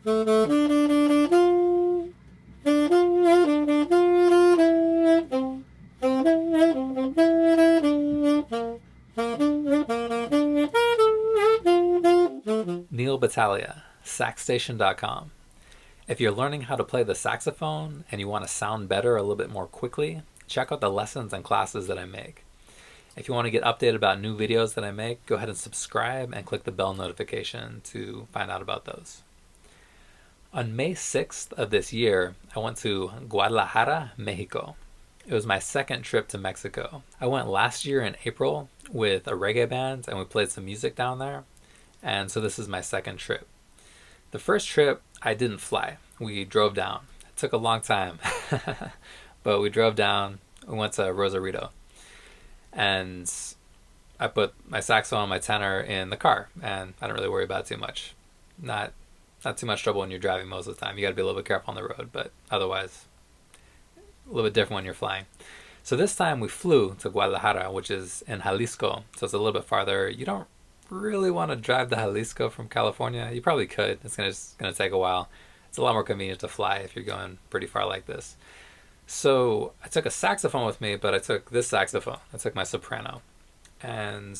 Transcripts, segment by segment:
Neal Battaglia, saxstation.com. If you're learning how to play the saxophone and you want to sound better a little bit more quickly, check out the lessons and classes that I make. If you want to get updated about new videos that I make, go ahead and subscribe and click the bell notification to find out about those. On May 6th of this year, I went to Guadalajara, Mexico. It was my second trip to Mexico. I went last year in April with a reggae band and we played some music down there. And so this is my second trip. The first trip, I didn't fly. We drove down. It took a long time, but we drove down. We went to Rosarito. And I put my saxophone and my tenor in the car, and I don't really worry about it too much. Not too much trouble when you're driving most of the time. You got to be a little bit careful on the road, but otherwise, a little bit different when you're flying. So this time we flew to Guadalajara, which is in Jalisco, so it's a little bit farther. You don't really want to drive to Jalisco from California. You probably could. It's gonna take a while. It's a lot more convenient to fly if you're going pretty far like this. So I took a saxophone with me, but I took this saxophone. I took my Soprano. And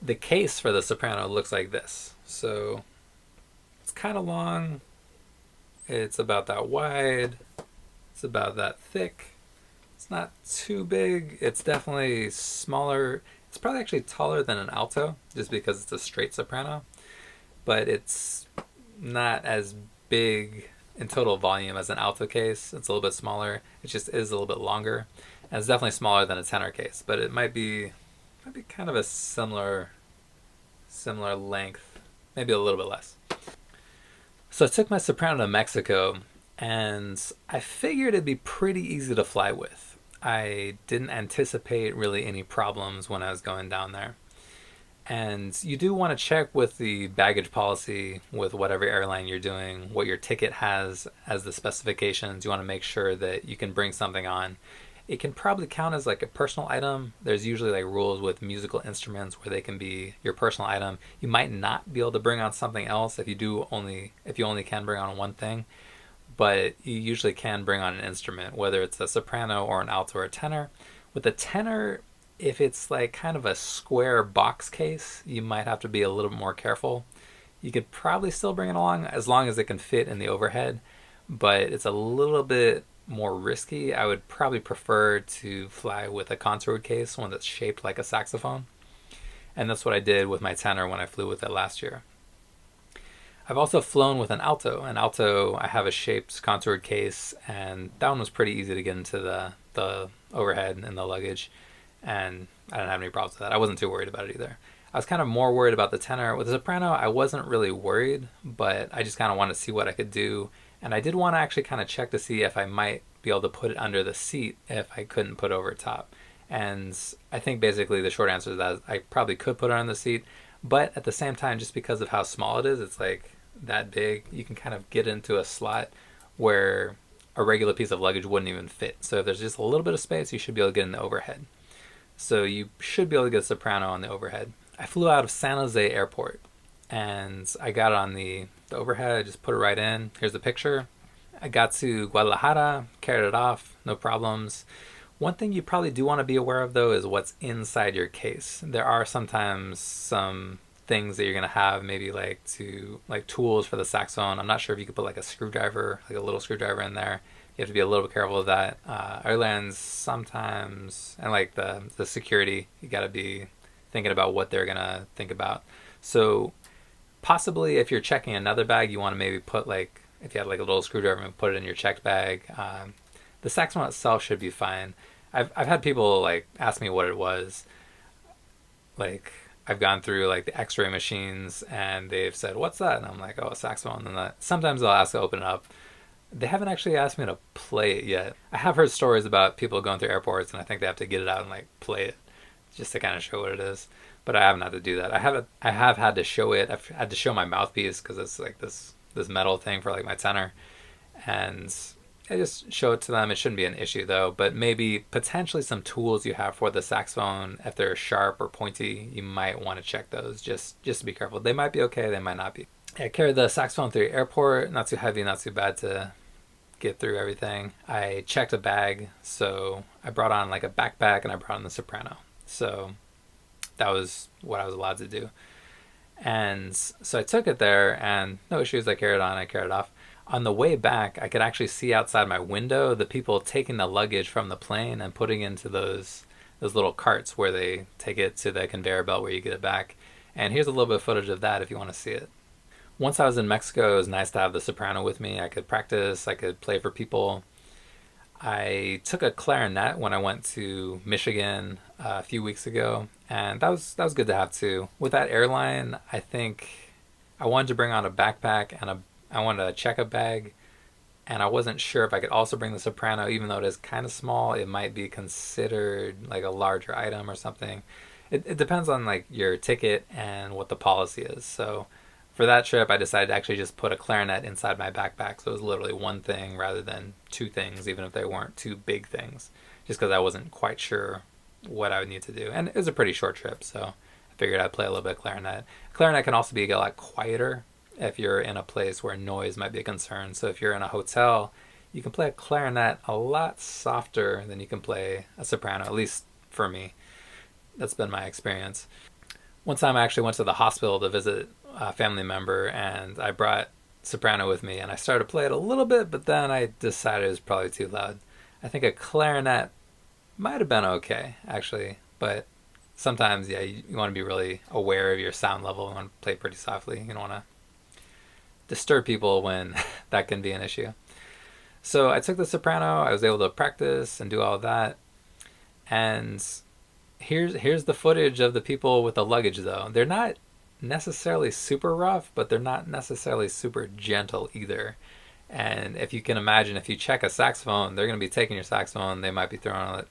the case for the Soprano looks like this. So it's kind of long. It's about that wide. It's about that thick. It's not too big. It's definitely smaller. It's probably actually taller than an alto, just because it's a straight soprano. But it's not as big in total volume as an alto case. It's a little bit smaller. It just is a little bit longer. And it's definitely smaller than a tenor case, but it might be kind of a similar length, maybe a little bit less. So I took my Soprano to Mexico, and I figured it'd be pretty easy to fly with. I didn't anticipate really any problems when I was going down there. And you do want to check with the baggage policy with whatever airline you're doing, what your ticket has as the specifications. You want to make sure that you can bring something on. It can probably count as like a personal item. There's usually like rules with musical instruments where they can be your personal item. You might not be able to bring on something else if you only can bring on one thing. But you usually can bring on an instrument, whether it's a soprano or an alto or a tenor. With a tenor, if it's like kind of a square box case, you might have to be a little more careful. You could probably still bring it along as long as it can fit in the overhead, but it's a little bit more risky. I would probably prefer to fly with a contoured case, one that's shaped like a saxophone. And that's what I did with my tenor when I flew with it last year. I've also flown with an alto. An alto, I have a shaped contoured case, and that one was pretty easy to get into the overhead and the luggage, and I didn't have any problems with that. I wasn't too worried about it either. I was kind of more worried about the tenor. With the soprano, I wasn't really worried, but I just kind of wanted to see what I could do, and I did want to actually kind of check to see if I might be able to put it under the seat if I couldn't put it over top. And I think basically the short answer is that I probably could put it on the seat, but at the same time, just because of how small it is, it's like that big, you can kind of get into a slot where a regular piece of luggage wouldn't even fit. So if there's just a little bit of space, you should be able to get in the overhead. So you should be able to get a soprano on the overhead. I flew out of San Jose Airport, and I got it on the overhead. I just put it right in. Here's the picture. I got to Guadalajara, carried it off, no problems. One thing you probably do want to be aware of, though, is what's inside your case. There are sometimes some things that you're going to have, maybe like tools for the saxophone. I'm not sure if you could put like a screwdriver, like a little screwdriver in there. You have to be a little bit careful of that. Airlines sometimes, and like the security, you got to be thinking about what they're going to think about. So possibly if you're checking another bag, you want to maybe put like, if you had like a little screwdriver, and put it in your checked bag. The saxophone itself should be fine. I've had people like ask me what it was. Like, I've gone through like the x-ray machines and they've said, what's that? And I'm like, oh, a saxophone. And sometimes they'll ask to open it up. They haven't actually asked me to play it yet. I have heard stories about people going through airports and I think they have to get it out and like play it just to kind of show what it is. But I haven't had to do that. I have had to show it. I've had to show my mouthpiece because it's like this metal thing for like my tenor. And I just show it to them. It shouldn't be an issue though, but maybe potentially some tools you have for the saxophone, if they're sharp or pointy, you might want to check those just to be careful. They might be okay, they might not be. I carried the saxophone through the airport, not too heavy, not too bad to get through everything. I checked a bag, so I brought on like a backpack and I brought on the soprano. So that was what I was allowed to do. And so I took it there and no issues. I carried it on, I carried it off. On the way back, I could actually see outside my window the people taking the luggage from the plane and putting into those little carts where they take it to the conveyor belt where you get it back. And here's a little bit of footage of that if you want to see it. Once I was in Mexico, it was nice to have the soprano with me. I could practice, I could play for people. I took a clarinet when I went to Michigan a few weeks ago, and that was good to have too. With that airline, I think I wanted to bring on a backpack and I wanted a checkup bag, and I wasn't sure if I could also bring the soprano, even though it is kind of small. It might be considered like a larger item or something. It depends on like your ticket and what the policy is. So for that trip, I decided to actually just put a clarinet inside my backpack. So it was literally one thing rather than two things, even if they weren't two big things, just because I wasn't quite sure what I would need to do. And it was a pretty short trip, so I figured I'd play a little bit of clarinet. Clarinet can also be a lot quieter if you're in a place where noise might be a concern. So if you're in a hotel, you can play a clarinet a lot softer than you can play a soprano, at least for me. That's been my experience. One time I actually went to the hospital to visit a family member and I brought soprano with me and I started to play it a little bit, but then I decided it was probably too loud. I think a clarinet might have been okay, actually, but sometimes, yeah, you want to be really aware of your sound level. You want to play pretty softly. You don't want to disturb people when that can be an issue. So I took the soprano, I was able to practice and do all of that. And here's the footage of the people with the luggage though. They're not necessarily super rough, but they're not necessarily super gentle either. And if you can imagine, if you check a saxophone, they're going to be taking your saxophone. They might be throwing it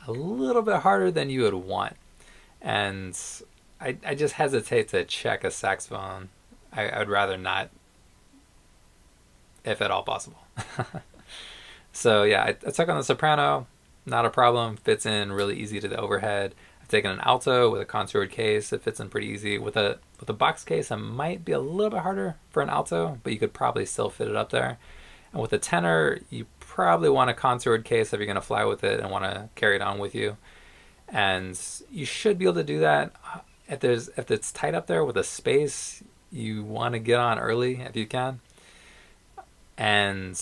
a little bit harder than you would want. And I just hesitate to check a saxophone. I would rather not, if at all possible. So yeah, I took on the soprano, not a problem, fits in really easy to the overhead. I've taken an alto with a contoured case, it fits in pretty easy. With a box case, it might be a little bit harder for an alto, but you could probably still fit it up there. And with a tenor, you probably want a contoured case if you're going to fly with it and want to carry it on with you. And you should be able to do that. If it's tight up there with a space, you want to get on early if you can. And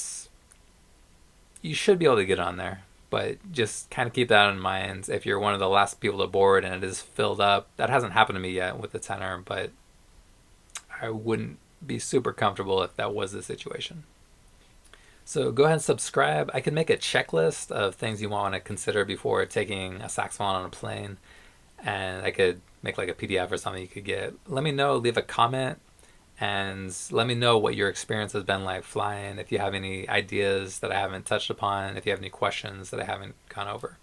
you should be able to get on there, but just kind of keep that in mind if you're one of the last people to board and it is filled up. That hasn't happened to me yet with the tenor, but I wouldn't be super comfortable if that was the situation. So go ahead and subscribe. I can make a checklist of things you want to consider before taking a saxophone on a plane, and I could make like a PDF or something you could get. Let me know, leave a comment, and let me know what your experience has been like flying, if you have any ideas that I haven't touched upon, if you have any questions that I haven't gone over.